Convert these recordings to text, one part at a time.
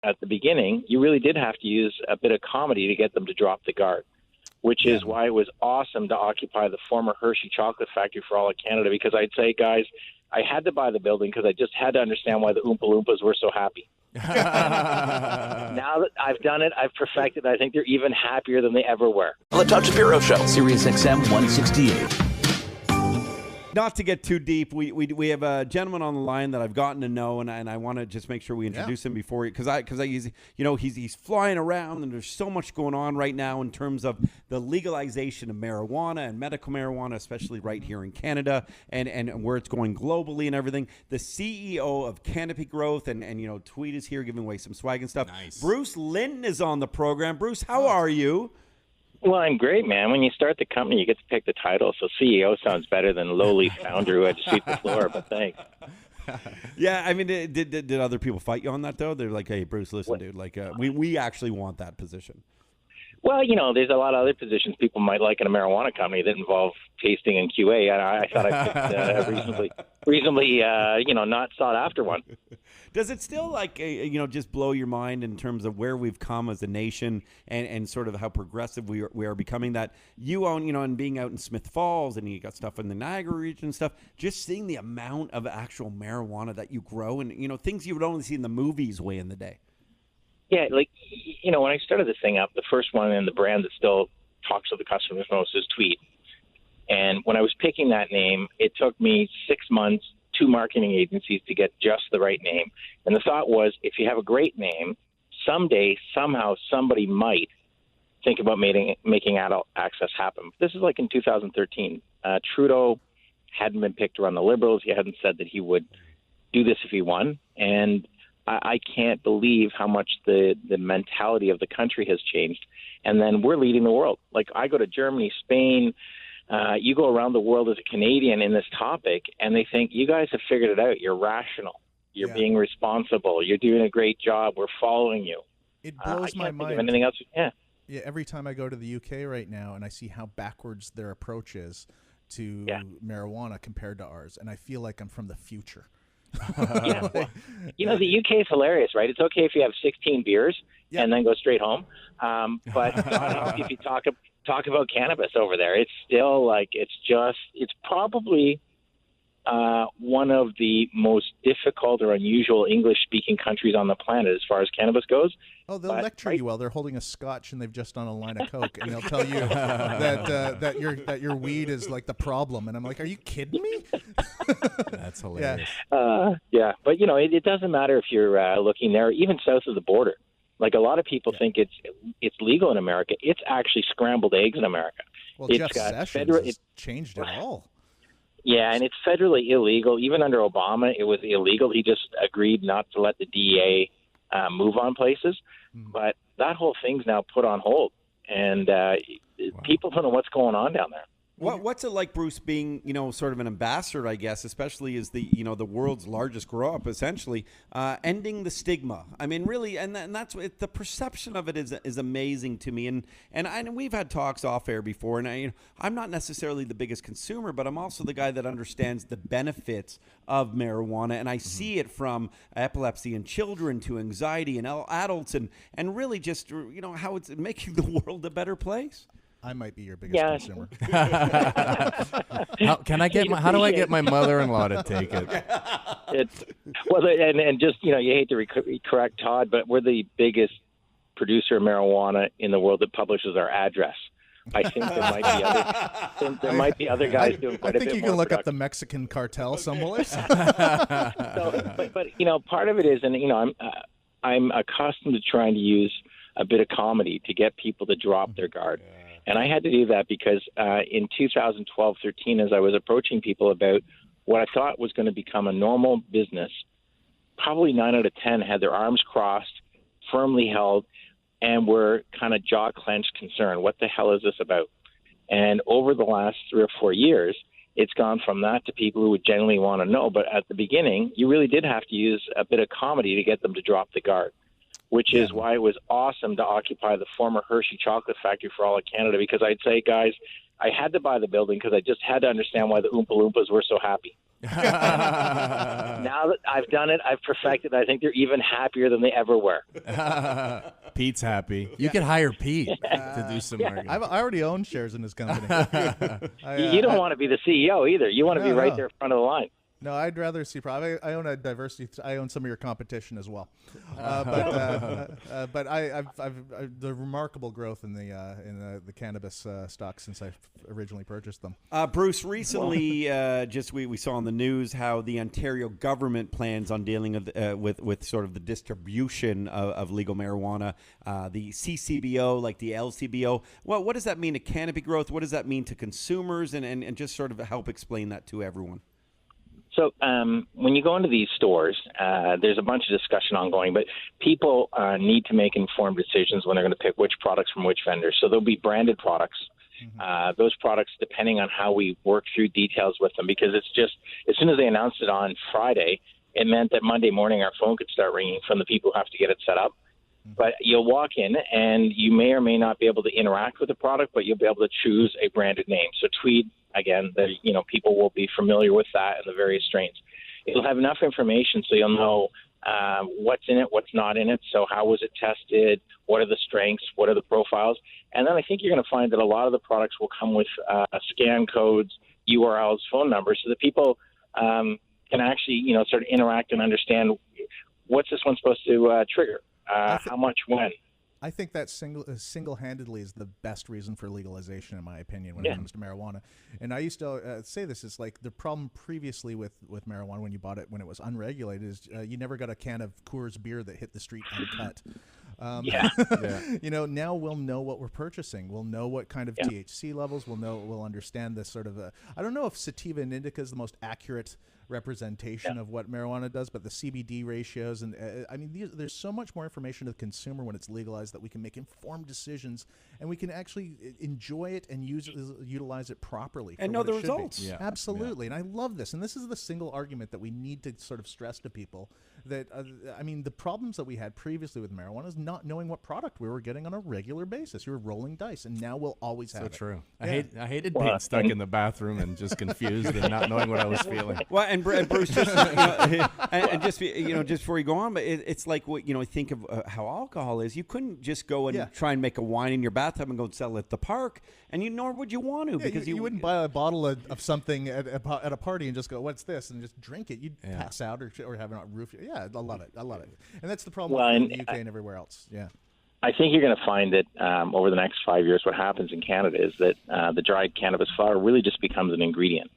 at the beginning, you really did have to use a bit of comedy to get them to drop the guard, which is why it was awesome to occupy the former Hershey chocolate factory for all of Canada, because I'd say, guys, I had to buy the building because I just had to understand why the Oompa Loompas were so happy. Now that I've done it, I've perfected it, I think they're even happier than they ever were. The Todd Shapiro Show, SiriusXM 168. Not to get too deep, we have a gentleman on the line that I've gotten to know, and I want to just make sure we introduce him before, because he's flying around, and there's so much going on right now in terms of the legalization of marijuana and medical marijuana, especially right here in Canada, and where it's going globally and everything. The CEO of Canopy Growth, and Tweet is here giving away some swag and stuff. Nice. Bruce Linton is on the program. Bruce, how are you? Well, I'm great, man. When you start the company, you get to pick the title, so CEO sounds better than lowly founder who had to sweep the floor, but thanks. Yeah, I mean, did other people fight you on that, though? They're like, hey, Bruce, listen, dude, we actually want that position. Well, there's a lot of other positions people might like in a marijuana company that involve tasting and QA. I thought I picked a reasonably not sought after one. Does it still just blow your mind in terms of where we've come as a nation and sort of how progressive we are becoming, that you own, and being out in Smith Falls and you got stuff in the Niagara region and stuff, just seeing the amount of actual marijuana that you grow and, things you would only see in the movies way in the day. Yeah, when I started this thing up, the first one and the brand that still talks to the customers most is Tweet. And when I was picking that name, it took me 6 months, 2 marketing agencies to get just the right name. And the thought was, if you have a great name, someday, somehow, somebody might think about making adult access happen. This is like in 2013. Trudeau hadn't been picked to run the Liberals. He hadn't said that he would do this if he won. And I can't believe how much the mentality of the country has changed. And then we're leading the world. Like, I go to Germany, Spain, you go around the world as a Canadian in this topic, and they think, you guys have figured it out. You're rational. You're being responsible. You're doing a great job. We're following you. It blows my mind. Think of anything else. Yeah. Yeah. Every time I go to the UK right now and I see how backwards their approach is to marijuana compared to ours, and I feel like I'm from the future. Yeah, well, the UK is hilarious, right? It's okay if you have 16 beers and then go straight home. But if you talk about cannabis over there, it's still it's probably one of the most difficult or unusual English-speaking countries on the planet as far as cannabis goes. Oh, they'll lecture you while they're holding a scotch and they've just done a line of coke, and they'll tell you that your weed is like the problem. And I'm like, are you kidding me? That's hilarious. But it doesn't matter if you're looking there, even south of the border. Like, a lot of people think it's legal in America. It's actually scrambled eggs in America. Well, Jeff Sessions has changed it all. Yeah, and it's federally illegal. Even under Obama, it was illegal. He just agreed not to let the DEA move on places. But that whole thing's now put on hold, and people don't know what's going on down there. What's it like, Bruce, being, sort of an ambassador, I guess, especially as the world's largest grow-up, essentially, ending the stigma? I mean, really, and that's the perception of it is amazing to me. And we've had talks off air before, and I'm not necessarily the biggest consumer, but I'm also the guy that understands the benefits of marijuana, and I see it from epilepsy in children to anxiety in adults, and really just how it's making the world a better place. I might be your biggest consumer. How do I get my mother-in-law to take it? And just you hate to correct Todd, but we're the biggest producer of marijuana in the world that publishes our address. I think there might be other guys doing quite a bit more. I think you can look up the Mexican cartel somewhere. But part of it is, and I'm accustomed to trying to use a bit of comedy to get people to drop their guard. And I had to do that because in 2012-13, as I was approaching people about what I thought was going to become a normal business, probably 9 out of 10 had their arms crossed, firmly held, and were kind of jaw-clenched concerned. What the hell is this about? And over the last 3 or 4 years, it's gone from that to people who would genuinely want to know. But at the beginning, you really did have to use a bit of comedy to get them to drop the guard, which is why it was awesome to occupy the former Hershey chocolate factory for all of Canada, because I'd say, guys, I had to buy the building because I just had to understand why the Oompa Loompas were so happy. Now that I've done it, I've perfected it. I think they're even happier than they ever were. Pete's happy. You could hire Pete to do some marketing. I already own shares in this company. You don't want to be the CEO either. You want to be right there in front of the line. No, I'd rather see. I own a diversity. I own some of your competition as well, but I've the remarkable growth in the cannabis stocks since I originally purchased them. Bruce, recently, we saw on the news how the Ontario government plans on dealing with sort of the distribution of legal marijuana, the CCBO, like the LCBO. Well, what does that mean to Canopy growth? What does that mean to consumers? And just sort of help explain that to everyone. So when you go into these stores, there's a bunch of discussion ongoing, but people need to make informed decisions when they're going to pick which products from which vendors. So there'll be branded products. Those products, depending on how we work through details with them, because it's just as soon as they announced it on Friday, it meant that Monday morning our phone could start ringing from the people who have to get it set up. But you'll walk in and you may or may not be able to interact with the product, but you'll be able to choose a branded name. So Tweed, again, people will be familiar with that and the various strains. It'll have enough information so you'll know what's in it, what's not in it. So how was it tested? What are the strengths? What are the profiles? And then I think you're going to find that a lot of the products will come with scan codes, URLs, phone numbers, so that people can actually, sort of interact and understand what's this one supposed to trigger. How much, when? I think that single-handedly is the best reason for legalization, in my opinion, when it comes to marijuana. And I used to say this is like the problem previously with marijuana when you bought it when it was unregulated is you never got a can of Coors beer that hit the street uncut. Now we'll know what we're purchasing. We'll know what kind of THC levels. We'll understand this sort of. I don't know if sativa and indica is the most accurate representation of what marijuana does, but the CBD ratios and there's so much more information to the consumer when it's legalized that we can make informed decisions and we can actually enjoy it and utilize it properly and know the results. Yeah. Absolutely, and I love this. And this is the single argument that we need to sort of stress to people that the problems that we had previously with marijuana is not knowing what product we were getting on a regular basis. You were rolling dice, and now we'll always have it. So true. I hated being stuck in the bathroom and just confused and not knowing what I was feeling. Well, and Bruce, just just before you go on, but it's like what think of how alcohol is. You couldn't just go and try and make a wine in your bathtub and go and sell it at the park, and nor would you want to because you wouldn't buy a bottle of something at a party and just go, "What's this?" and just drink it. You'd pass out or have a roof. Yeah, I love it. And that's the problem in the UK and everywhere else. Yeah. I think you're going to find that over the next 5 years, what happens in Canada is that the dried cannabis flower really just becomes an ingredient.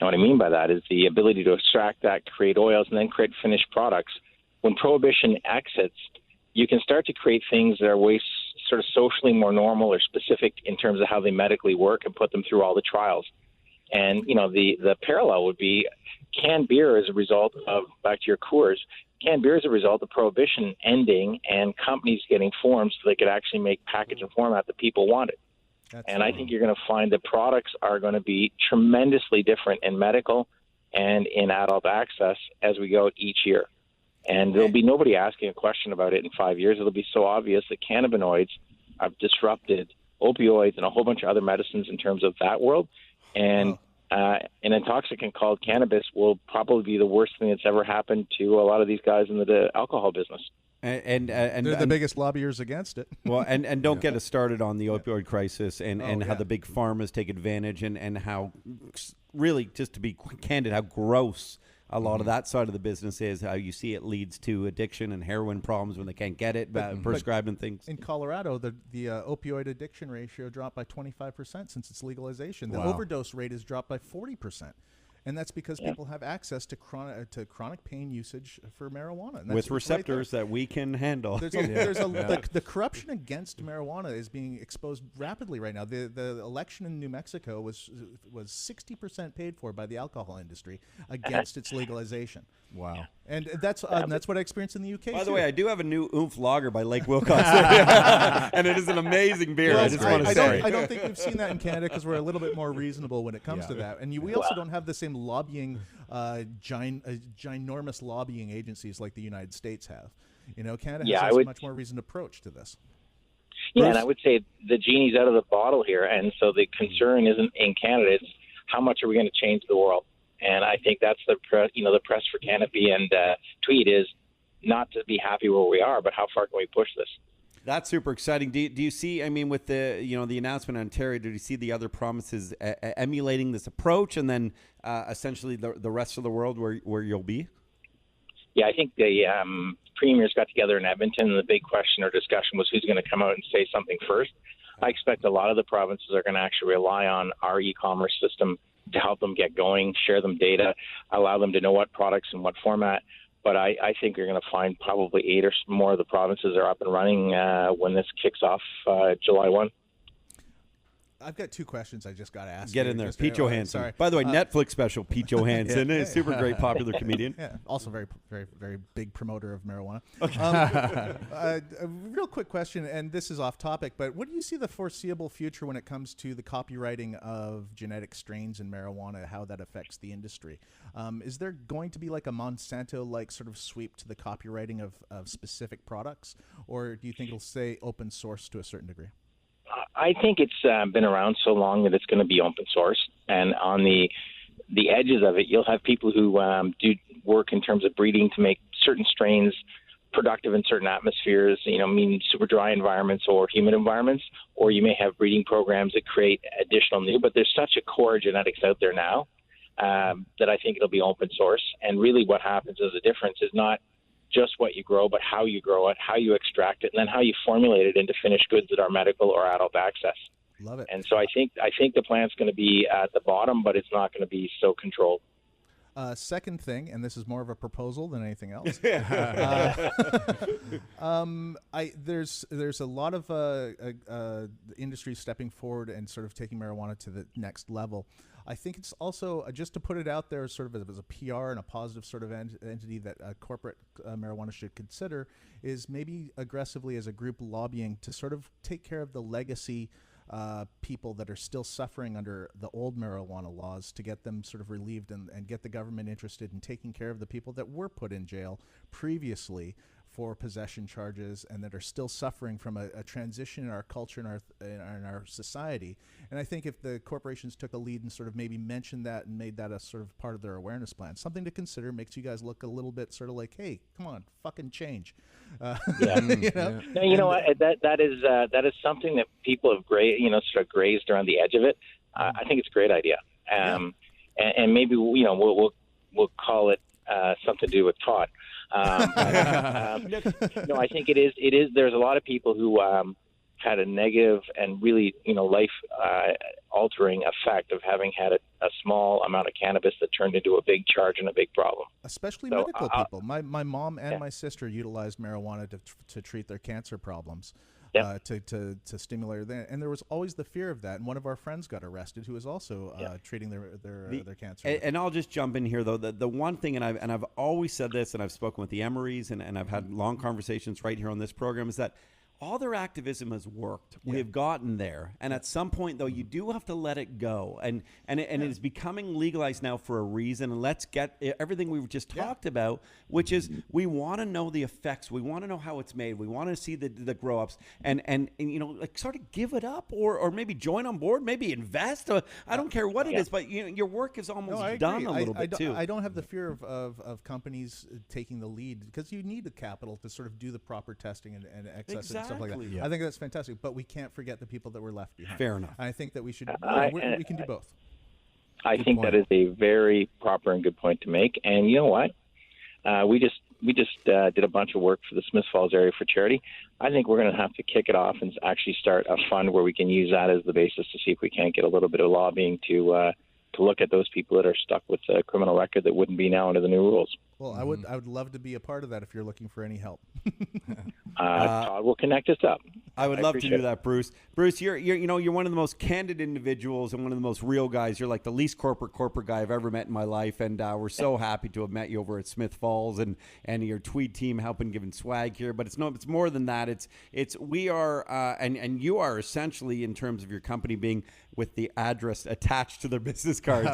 And what I mean by that is the ability to extract that, create oils, and then create finished products. When Prohibition exits, you can start to create things that are way sort of socially more normal or specific in terms of how they medically work and put them through all the trials. And, the parallel would be canned beer as a result of, back to your Coors, canned beer is a result of Prohibition ending and companies getting formed so they could actually make package and format that people wanted. I think you're going to find that products are going to be tremendously different in medical and in adult access as we go each year. And there'll be nobody asking a question about it in 5 years. It'll be so obvious that cannabinoids have disrupted opioids and a whole bunch of other medicines in terms of that world. And an intoxicant called cannabis will probably be the worst thing that's ever happened to a lot of these guys in the alcohol business. And they're the biggest lobbyers against it. Well, and don't get us started on the opioid crisis and how the big pharmas take advantage and how really, just to be candid, how gross a lot of that side of the business is. How you see it leads to addiction and heroin problems when they can't get it prescribed and things. In Colorado, the opioid addiction ratio dropped by 25% since its legalization. The overdose rate has dropped by 40%. And that's because people have access to chronic pain usage for marijuana. And with receptors that we can handle. The corruption against marijuana is being exposed rapidly right now. The election in New Mexico was 60% paid for by the alcohol industry against its legalization. Wow. And that's what I experienced in the UK. By the way, I do have a new Oomph lager by Lake Wilcox, and it is an amazing beer. Well, I just want to say. I don't think we've seen that in Canada because we're a little bit more reasonable when it comes to that. And we also don't have the same lobbying, ginormous lobbying agencies like the United States have. Canada has a much more reasoned approach to this. Yeah, Bruce? And I would say the genie's out of the bottle here, and so the concern isn't in Canada. It's how much are we going to change the world? And I think that's the press for Canopy and Tweed is not to be happy where we are, but how far can we push this? That's super exciting. Do you see, I mean, with the, the announcement in Ontario, do you see the other provinces emulating this approach, and then essentially the rest of the world where you'll be? Yeah, I think the premiers got together in Edmonton, and the big question or discussion was who's going to come out and say something first. I expect a lot of the provinces are going to actually rely on our e-commerce system to help them get going, share them data, allow them to know what products and what format. But I think you're going to find probably 8 or more of the provinces are up and running when this kicks off July 1. I've got 2 questions I just got to ask. Get in there. Pete Johansson. Sorry. By the way, Netflix special, Pete Johansson. Yeah, super great, popular comedian. Yeah, also very, very, very big promoter of marijuana. Okay. A real quick question, and this is off topic, but what do you see the foreseeable future when it comes to the copywriting of genetic strains in marijuana, how that affects the industry? Is there going to be like a Monsanto-like sort of sweep to the copywriting of specific products, or do you think it'll stay open source to a certain degree? I think it's been around so long that it's going to be open source, and on the edges of it, you'll have people who do work in terms of breeding to make certain strains productive in certain atmospheres, meaning super dry environments or humid environments, or you may have breeding programs that create additional new, but there's such a core genetics out there now that I think it'll be open source. And really what happens as a difference is not just what you grow, but how you grow it, how you extract it, and then how you formulate it into finished goods that are medical or adult access. Love it. And so I think the plant's going to be at the bottom, but it's not going to be so controlled. Second thing, and this is more of a proposal than anything else. There's a lot of industry stepping forward and sort of taking marijuana to the next level. I think it's also, just to put it out there sort of as a PR and a positive sort of entity that corporate marijuana should consider, is maybe aggressively as a group lobbying to sort of take care of the legacy people that are still suffering under the old marijuana laws, to get them sort of relieved and get the government interested in taking care of the people that were put in jail previously for possession charges and that are still suffering from a transition in our culture and in our society. And I think if the corporations took a lead and sort of maybe mentioned that and made that a sort of part of their awareness plan, something to consider, makes you guys look a little bit sort of like, hey, come on, fucking change. Yeah. No, you know what? That is something that people have sort of grazed around the edge of it. I think it's a great idea. And maybe we'll call it something to do with pot. No, I think it is. There's a lot of people who had a negative and really, life altering effect of having had a small amount of cannabis that turned into a big charge and a big problem. Especially medical people. My mom and my sister utilized marijuana to treat their cancer problems. Yep. To stimulate that, and there was always the fear of that. And one of our friends got arrested, who was also treating their cancer. And I'll just jump in here, though. The one thing, and I've always said this, and I've spoken with the Emerys, and I've had long conversations right here on this program, is that all their activism has worked. We have gotten there, and at some point, though, you do have to let it go, and it is becoming legalized now for a reason. And let's get everything we've just talked about, which is we want to know the effects, we want to know how it's made, we want to see the grow ups, and sort of give it up, or maybe join on board, maybe invest. I don't care what it is, but your work is almost done a little bit too. I don't have the fear of companies taking the lead, because you need the capital to sort of do the proper testing and access and stuff like that. Yeah. I think that's fantastic, but we can't forget the people that were left behind. Fair enough. I think that we should. We can do both. I think that is a very proper and good point to make. And you know what? We just did a bunch of work for the Smith Falls area for charity. I think we're going to have to kick it off and actually start a fund where we can use that as the basis to see if we can't get a little bit of lobbying to look at those people that are stuck with a criminal record that wouldn't be now under the new rules. Well, I would love to be a part of that if you're looking for any help. Todd will connect us up. I would love to do that, Bruce. Bruce, you're one of the most candid individuals and one of the most real guys. You're like the least corporate guy I've ever met in my life, and we're so happy to have met you over at Smith Falls and your Tweed team helping giving swag here. But it's more than that. We are and you are essentially, in terms of your company, being with the address attached to their business cards,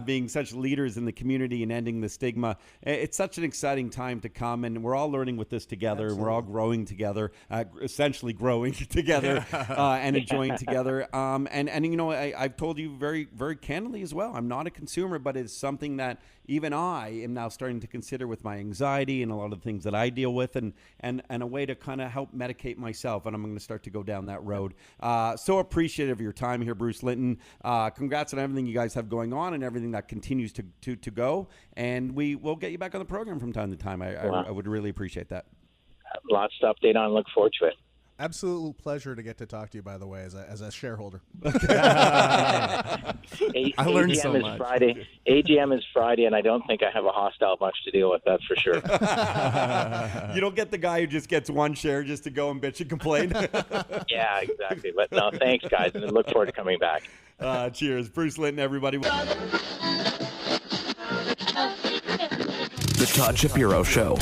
being such leaders in the community and ending the stigma. It's such an exciting time to come, and we're all learning with this together. Absolutely. And we're all growing together, essentially growing together and enjoying together. And you know, I've told you very, very candidly as well, I'm not a consumer, but it's something that even I am now starting to consider with my anxiety and a lot of the things that I deal with, and a way to kind of help medicate myself. And I'm going to start to go down that road. So appreciative of your time here, Bruce Linton. Congrats on everything you guys have going on and everything that continues to go. And we will get you back on the program from time to time. I would really appreciate that. Lots to update on. Look forward to it. Absolute pleasure to get to talk to you, by the way, as a shareholder. I learned so much. AGM is Friday, and I don't think I have a hostile bunch to deal with, that's for sure. You don't get the guy who just gets one share just to go and bitch and complain. Yeah, exactly. But no, thanks, guys, and I look forward to coming back. Cheers. Bruce Linton, everybody. The Todd Shapiro Show.